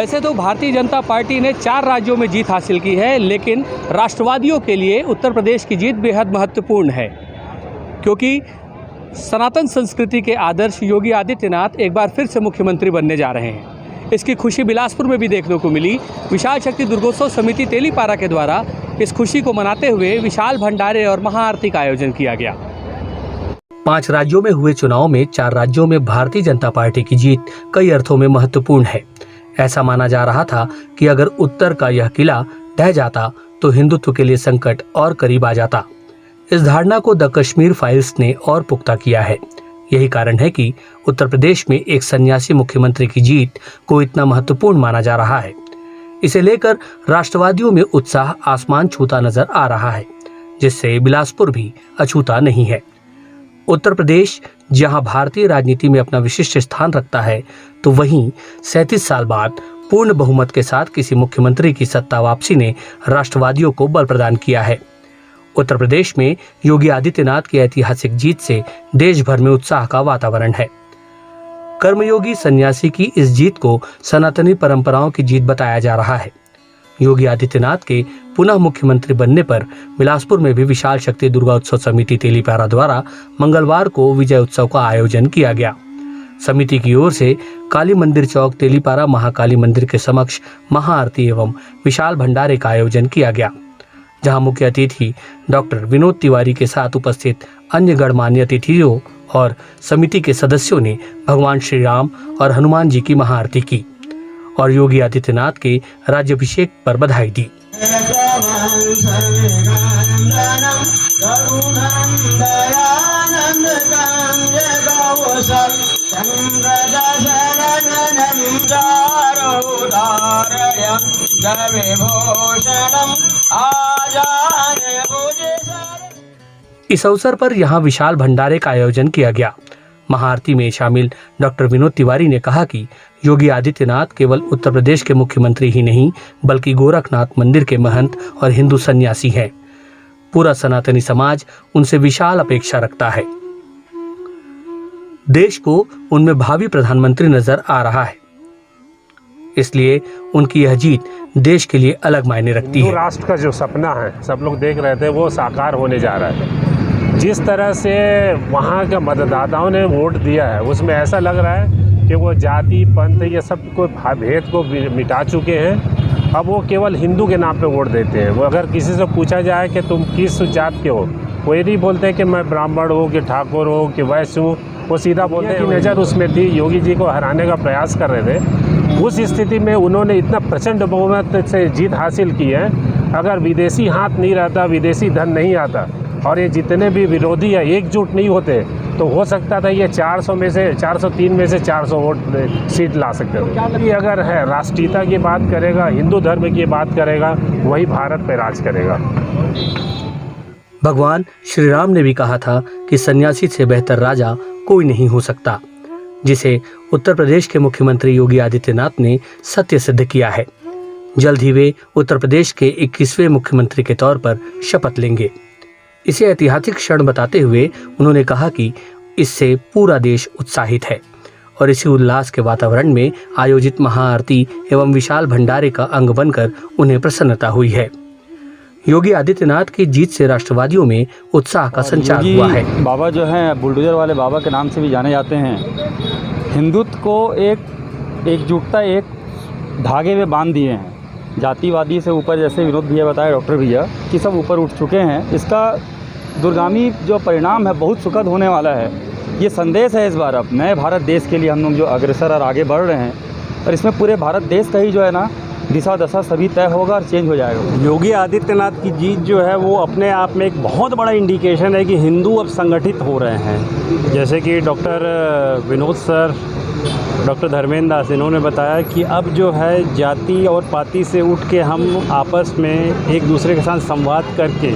वैसे तो भारतीय जनता पार्टी ने 4 राज्यों में जीत हासिल की है, लेकिन राष्ट्रवादियों के लिए उत्तर प्रदेश की जीत बेहद महत्वपूर्ण है, क्योंकि सनातन संस्कृति के आदर्श योगी आदित्यनाथ एक बार फिर से मुख्यमंत्री बनने जा रहे हैं। इसकी खुशी बिलासपुर में भी देखने को मिली। विशाल शक्ति दुर्गोत्सव समिति तेलीपारा के द्वारा इस खुशी को मनाते हुए विशाल भंडारे और महाआरती का आयोजन किया गया। 5 राज्यों में हुए चुनाव में 4 राज्यों में भारतीय जनता पार्टी की जीत कई अर्थों में महत्वपूर्ण है। ऐसा माना जा रहा था कि अगर उत्तर का यह किला ढह जाता तो हिंदुत्व के लिए संकट और करीब आ जाता। इस धारणा को द कश्मीर फाइल्स ने और पुख्ता किया है। यही कारण है कि उत्तर प्रदेश में एक सन्यासी मुख्यमंत्री की जीत को इतना महत्वपूर्ण माना जा रहा है। इसे लेकर राष्ट्रवादियों में उत्साह आसमान छूता नजर आ रहा है, जिससे बिलासपुर भी अछूता नहीं है। उत्तर प्रदेश जहां भारतीय राजनीति में अपना विशिष्ट स्थान रखता है, तो वहीं 37 साल बाद पूर्ण बहुमत के साथ किसी मुख्यमंत्री की सत्ता वापसी ने राष्ट्रवादियों को बल प्रदान किया है। उत्तर प्रदेश में योगी आदित्यनाथ की ऐतिहासिक जीत से देश भर में उत्साह का वातावरण है। कर्मयोगी सन्यासी की इस जीत को सनातनी परंपराओं की जीत बताया जा रहा है। योगी आदित्यनाथ के पुनः मुख्यमंत्री बनने पर बिलासपुर में भी विशाल शक्ति दुर्गोत्सव समिति तेलीपारा द्वारा मंगलवार को विजय उत्सव का आयोजन किया गया। समिति की ओर से काली मंदिर चौक तेलीपारा महाकाली मंदिर के समक्ष महाआरती एवं विशाल भंडारे का आयोजन किया गया, जहां मुख्य अतिथि डॉक्टर विनोद तिवारी के साथ उपस्थित अन्य गणमान्य अतिथियों और समिति के सदस्यों ने भगवान श्री राम और हनुमान जी की महाआरती की और योगी आदित्यनाथ के राज्याभिषेक पर बधाई दी। इस अवसर पर यहाँ विशाल भंडारे का आयोजन किया गया। महाआरती में शामिल डॉक्टर विनोद तिवारी ने कहा कि योगी आदित्यनाथ केवल उत्तर प्रदेश के मुख्यमंत्री ही नहीं, बल्कि गोरखनाथ मंदिर के महंत और हिंदू सन्यासी हैं। पूरा सनातनी समाज उनसे विशाल अपेक्षा रखता है। देश को उनमें भावी प्रधानमंत्री नजर आ रहा है, इसलिए उनकी यह जीत देश के लिए अलग मायने रखती है। राष्ट्र का जो सपना है सब लोग देख रहे थे, वो साकार होने जा रहा है। जिस तरह से वहाँ के मतदाताओं ने वोट दिया है, उसमें ऐसा लग रहा है कि वो जाति पंथ ये सब को भेद को मिटा चुके हैं। अब वो केवल हिंदू के नाम पे वोट देते हैं। वो अगर किसी से पूछा जाए कि तुम किस जात के हो, वो ये नहीं बोलते कि मैं ब्राह्मण हूँ कि ठाकुर हूँ कि वैश्य हूँ, वो सीधा बोलते हैं कि नज़र उसमें थी योगी जी को हराने का प्रयास कर रहे थे। उस स्थिति में उन्होंने इतना प्रचंड बहुमत से जीत हासिल की है। अगर विदेशी हाथ नहीं रहता, विदेशी धन नहीं आता और ये जितने भी विरोधी है एकजुट नहीं होते, तो हो सकता था ये 403 में से 400 वोट सीट ला सकते थे। अगर है राष्ट्रीयता की बात करेगा, हिंदू धर्म की बात करेगा, वही भारत पे राज करेगा। भगवान श्री राम ने भी कहा था कि सन्यासी से बेहतर राजा कोई नहीं हो सकता, जिसे उत्तर प्रदेश के मुख्यमंत्री योगी आदित्यनाथ ने सत्य सिद्ध किया है। जल्द ही वे उत्तर प्रदेश के 21वें मुख्यमंत्री के तौर पर शपथ लेंगे। इसे ऐतिहासिक क्षण बताते हुए उन्होंने कहा कि इससे पूरा देश उत्साहित है और इसी उल्लास के वातावरण में आयोजित महाआरती एवं विशाल भंडारे का अंग बनकर उन्हें प्रसन्नता हुई है। योगी आदित्यनाथ की जीत से राष्ट्रवादियों में उत्साह का संचार हुआ है। बाबा जो हैं बुलडोजर वाले बाबा के नाम से भी जाने जाते हैं। हिंदुत्व को एकजुटता एक धागे में बांध दिए हैं। जातिवादी से ऊपर, जैसे विनोद भैया बताया, डॉक्टर भैया, कि सब ऊपर उठ चुके हैं। इसका दूरगामी जो परिणाम है बहुत सुखद होने वाला है। ये संदेश है इस बार अब नए भारत देश के लिए हम लोग जो अग्रसर और आगे बढ़ रहे हैं, और इसमें पूरे भारत देश का ही जो है ना दिशा दशा सभी तय होगा और चेंज हो जाएगा। योगी आदित्यनाथ की जीत जो है वो अपने आप में एक बहुत बड़ा इंडिकेशन है कि हिंदू अब संगठित हो रहे हैं। जैसे कि doctor Vinod sir, doctor Dharmendra Das, इन्होंने बताया कि अब जो है जाति और पाति से उठ के हम आपस में एक दूसरे के साथ संवाद करके,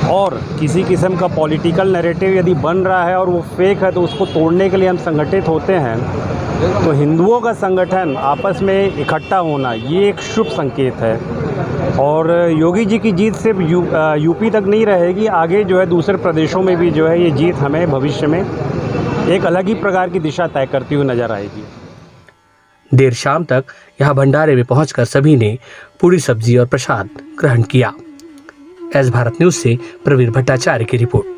और किसी किस्म का पॉलिटिकल नैरेटिव यदि बन रहा है और वो फेक है तो उसको तोड़ने के लिए हम संगठित होते हैं। तो हिंदुओं का संगठन आपस में इकट्ठा होना ये एक शुभ संकेत है। और योगी जी की जीत सिर्फ यूपी तक नहीं रहेगी, आगे जो है दूसरे प्रदेशों में भी जो है ये जीत हमें भविष्य में एक अलग ही प्रकार की दिशा तय करती हुई नजर आएगी। देर शाम तक यहाँ भंडारे में पहुंचकर सभी ने पूरी सब्जी और प्रसाद ग्रहण किया। एस भारत न्यूज से प्रवीर भट्टाचार्य की रिपोर्ट।